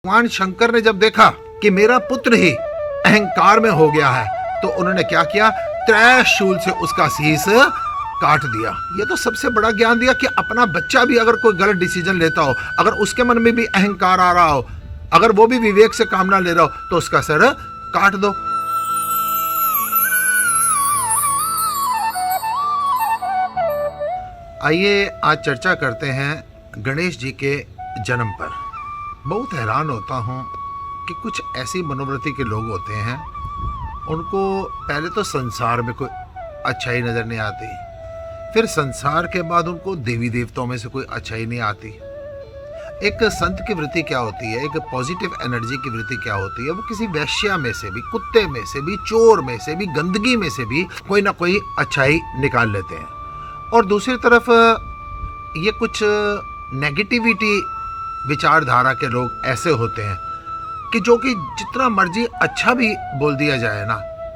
भगवान शंकर ने जब देखा कि मेरा पुत्र ही अहंकार में हो गया है तो उन्होंने क्या किया, त्रिशूल से उसका शीश काट दिया। ये तो सबसे बड़ा ज्ञान दिया कि अपना बच्चा भी अगर कोई गलत डिसीजन लेता हो, अगर उसके मन में भी अहंकार आ रहा हो, अगर वो भी विवेक से काम ना ले रहा हो तो उसका सर काट दो। आइए आज चर्चा करते हैं गणेश जी के जन्म पर। बहुत हैरान होता हूँ कि कुछ ऐसी मनोवृत्ति के लोग होते हैं, उनको पहले तो संसार में कोई अच्छाई नज़र नहीं आती, फिर संसार के बाद उनको देवी देवताओं में से कोई अच्छाई नहीं आती। एक संत की वृत्ति क्या होती है, एक पॉजिटिव एनर्जी की वृत्ति क्या होती है, वो किसी वैश्या में से भी, कुत्ते में से भी, चोर में से भी, गंदगी में से भी कोई ना कोई अच्छाई निकाल लेते हैं। और दूसरी तरफ ये कुछ नेगेटिविटी विचारधारा के लोग ऐसे होते हैं कि जो कि जितना मर्जी अच्छा भी बोल दिया जाए ना,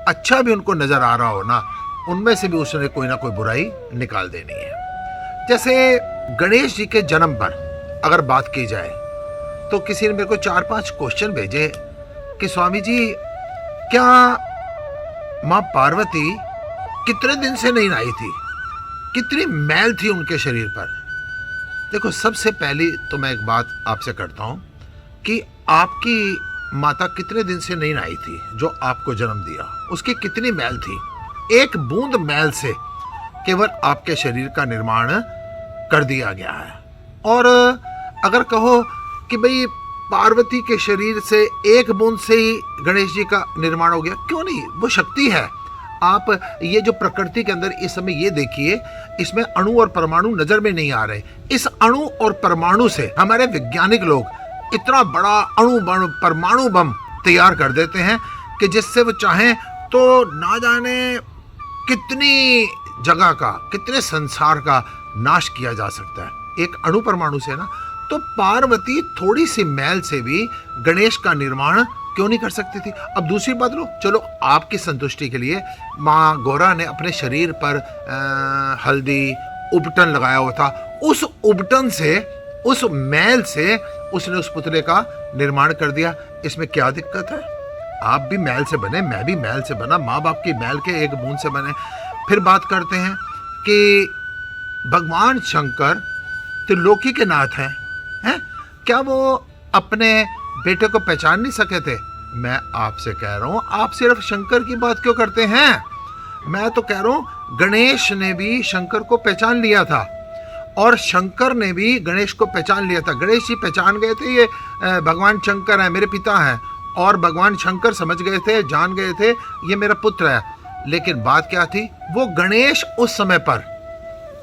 अच्छा भी उनको नज़र आ रहा हो ना, उनमें से भी उसने कोई ना कोई बुराई निकाल देनी है। जैसे गणेश जी के जन्म पर अगर बात की जाए तो किसी ने मेरे को 4-5 क्वेश्चन भेजे कि स्वामी जी क्या माँ पार्वती कितने दिन से नहीं नहाई थी, कितनी मैल थी उनके शरीर पर। देखो, सबसे पहली तो मैं एक बात आपसे करता हूँ कि आपकी माता कितने दिन से नहीं नहाई थी जो आपको जन्म दिया, उसकी कितनी मैल थी। एक बूंद मैल से केवल आपके शरीर का निर्माण कर दिया गया है। और अगर कहो कि भाई पार्वती के शरीर से एक बूंद से ही गणेश जी का निर्माण हो गया, क्यों नहीं, वो शक्ति है। आप ये जो प्रकृति के अंदर इस समय ये देखिए, इसमें अणु और परमाणु नजर में नहीं आ रहे। इस अणु और परमाणु से हमारे वैज्ञानिक लोग इतना बड़ा अणु बम, परमाणु बम तैयार कर देते हैं कि जिससे वो चाहें तो ना जाने कितनी जगह का, कितने संसार का नाश किया जा सकता है एक अणु परमाणु से ना। तो पार्वती थोड़ी सी मैल से भी गणेश का निर्माण क्यों नहीं कर सकती थी। अब दूसरी बात लो, चलो आपकी संतुष्टि के लिए माँ गौरा ने अपने शरीर पर हल्दी उबटन लगाया हुआ था, उस उबटन से, उस मैल से उसने उस पुतले का निर्माण कर दिया। इसमें क्या दिक्कत है? आप भी मैल से बने, मैं भी मैल से बना, माँ बाप की मैल के एक बूंद से बने। फिर बात करते हैं कि भगवान शंकर त्रिलोकी के नाथ हैं, क्या वो अपने बेटे को पहचान नहीं सके थे? मैं आपसे कह रहा हूं, आप सिर्फ शंकर की बात क्यों करते हैं? मैं तो कह रहा हूं गणेश ने भी शंकर को पहचान लिया था और शंकर ने भी गणेश को पहचान लिया था। गणेश जी पहचान गए थे ये भगवान शंकर है, मेरे पिता हैं, और भगवान शंकर समझ गए थे, जान गए थे ये मेरा पुत्र है। लेकिन बात क्या थी, वो गणेश उस समय पर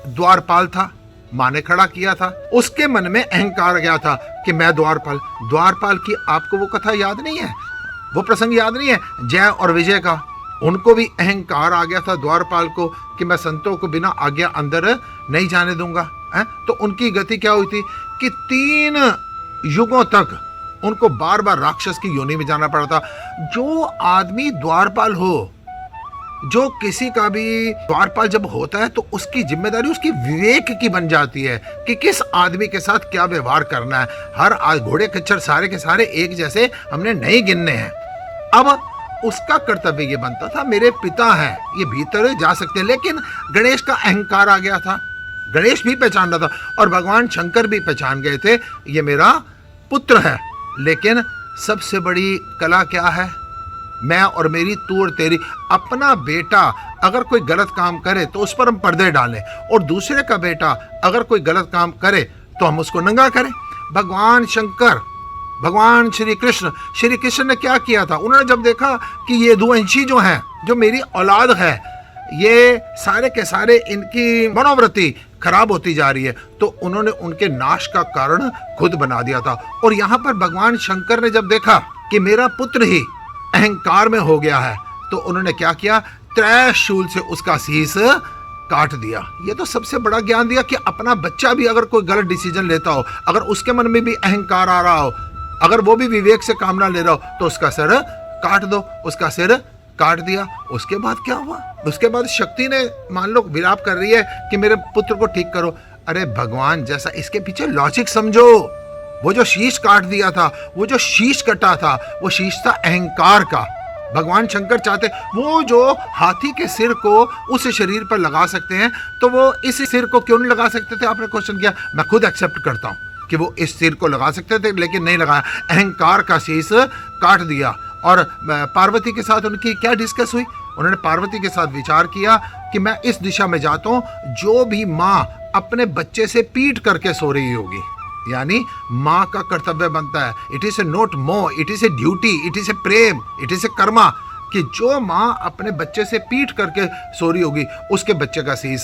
द्वारपाल था, माँ ने खड़ा किया था, उसके मन में अहंकार गया था कि मैं द्वारपाल की आपको वो कथा याद नहीं है, वो प्रसंग याद नहीं है जय और विजय का? उनको भी अहंकार आ गया था द्वारपाल को कि मैं संतों को बिना आज्ञा अंदर नहीं जाने दूंगा। तो उनकी गति क्या हुई थी कि 3 युगों तक उनको बार बार राक्षस की योनि में जाना पड़ा था। जो आदमी द्वारपाल हो, जो किसी का भी द्वारपाल जब होता है तो उसकी जिम्मेदारी उसकी विवेक की बन जाती है कि किस आदमी के साथ क्या व्यवहार करना है। हर घोड़े खच्चर सारे के सारे एक जैसे हमने नहीं गिनने हैं। अब उसका कर्तव्य ये बनता था, मेरे पिता हैं, ये भीतर जा सकते हैं। लेकिन गणेश का अहंकार आ गया था, गणेश भी पहचान रहा था और भगवान शंकर भी पहचान गए थे ये मेरा पुत्र है। लेकिन सबसे बड़ी कला क्या है, मैं और मेरी, तू और तेरी। अपना बेटा अगर कोई गलत काम करे तो उस पर हम पर्दे डालें, और दूसरे का बेटा अगर कोई गलत काम करे तो हम उसको नंगा करें। भगवान शंकर, भगवान श्री कृष्ण ने क्या किया था? उन्होंने जब देखा कि ये द्विवंशी जो हैं, जो मेरी औलाद है, ये सारे के सारे इनकी मनोवृत्ति खराब होती जा रही है, तो उन्होंने उनके नाश का कारण खुद बना दिया था। और यहाँ पर भगवान शंकर ने जब देखा कि मेरा पुत्र ही अहंकार में हो गया है तो उन्होंने क्या किया, त्रिशूल से उसका शीश काट दिया। ये तो सबसे बड़ा ज्ञान दिया कि अपना बच्चा भी अगर कोई गलत डिसीजन लेता हो, अगर उसके मन में भी अहंकार आ रहा हो, अगर वो भी विवेक से काम ना ले रहा हो तो उसका सर काट दो। उसका सिर काट दिया। उसके बाद क्या हुआ? उसके बाद शक्ति ने, मान लो विलाप कर रही है कि मेरे पुत्र को ठीक करो। अरे भगवान जैसा, इसके पीछे लॉजिक समझो। वो जो शीश काट दिया था, वो जो शीश कटा था, वो शीश था अहंकार का। भगवान शंकर चाहते वो जो हाथी के सिर को उस शरीर पर लगा सकते हैं, तो वो इस सिर को क्यों नहीं लगा सकते थे? आपने क्वेश्चन किया। मैं खुद एक्सेप्ट करता हूं कि वो इस सिर को लगा सकते थे, लेकिन नहीं लगाया, अहंकार का शीश काट दिया। और पार्वती के साथ उनकी क्या डिस्कस हुई? उन्होंने पार्वती के साथ विचार किया कि मैं इस दिशा में जाता हूं, जो भी माँ अपने बच्चे से पीट करके सो रही होगी, यानी माँ का कर्तव्य बनता है, इट इज ए नॉट मोह, it is a duty, it is a Prem, it is a Karma, कि जो माँ अपने बच्चे से पीट करके सो रही होगी उसके बच्चे का शीश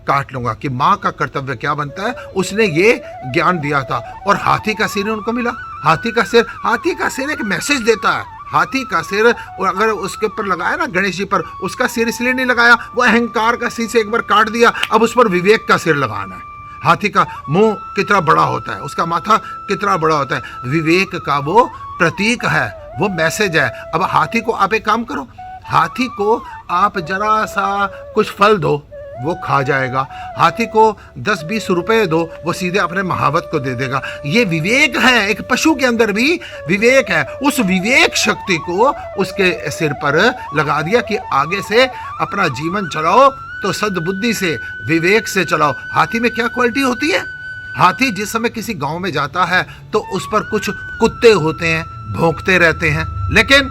काट लूंगा। कि माँ का कर्तव्य क्या बनता है, उसने ये ज्ञान दिया था। और हाथी का सिर उनको मिला। हाथी का सिर एक मैसेज देता है। हाथी का सिर अगर उसके ऊपर लगाया ना, गणेश जी पर, उसका सिर इसलिए नहीं लगाया, वो अहंकार का शीश एक बार काट दिया, अब उस पर विवेक का सिर लगाना है। हाथी का मुंह कितना बड़ा होता है, उसका माथा कितना बड़ा होता है, विवेक का वो प्रतीक है, वो मैसेज है। अब हाथी को आप एक काम करो, हाथी को आप जरा सा कुछ फल दो, वो खा जाएगा। हाथी को 10-20 रुपए दो, वो सीधे अपने महावत को दे देगा। ये विवेक है, एक पशु के अंदर भी विवेक है। उस विवेक शक्ति को उसके सिर पर लगा दिया कि आगे से अपना जीवन चलाओ तो सद्बुद्धि से, विवेक से चलाओ। हाथी में क्या क्वालिटी होती है? हाथी जिस समय किसी गांव में जाता है तो उस पर कुछ कुत्ते होते हैं, भौंकते रहते हैं, लेकिन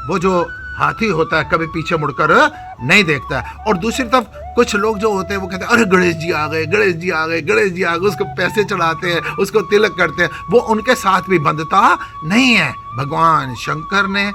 वो जो हाथी होता है कभी पीछे मुड़कर नहीं देखता है। और दूसरी तरफ कुछ लोग जो होते हैं वो कहते हैं अरे गणेश जी आ गए, गणेश जी आ गए, गणेश जी आ गए, उसको पैसे चढ़ाते हैं, उसको तिलक करते हैं। वो उनके साथ भी बंधता नहीं है। भगवान शंकर ने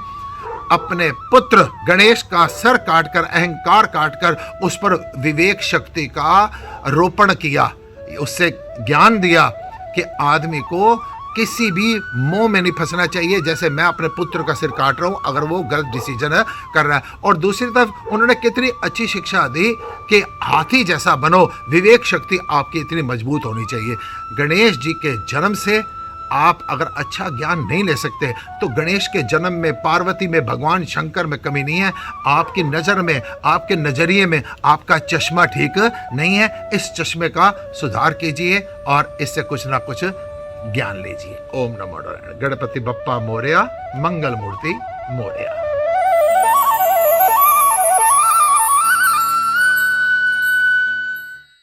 अपने पुत्र गणेश का सर काटकर, अहंकार काटकर, उस पर विवेक शक्ति का रोपण किया, उससे ज्ञान दिया कि आदमी को किसी भी मोह में नहीं फंसना चाहिए। जैसे मैं अपने पुत्र का सिर काट रहा हूं अगर वो गलत डिसीजन कर रहा है। और दूसरी तरफ उन्होंने कितनी अच्छी शिक्षा दी कि हाथी जैसा बनो, विवेक शक्ति आपकी इतनी मजबूत होनी चाहिए। गणेश जी के जन्म से आप अगर अच्छा ज्ञान नहीं ले सकते तो गणेश के जन्म में, पार्वती में, भगवान शंकर में कमी नहीं है। आपकी नज़र में, आपके नज़रिए में आपका चश्मा ठीक नहीं है। इस चश्मे का सुधार कीजिए और इससे कुछ ना कुछ ज्ञान लीजिए। ओम नमो नारायण। गणपति बप्पा मोरया, मंगल मूर्ति मोरया।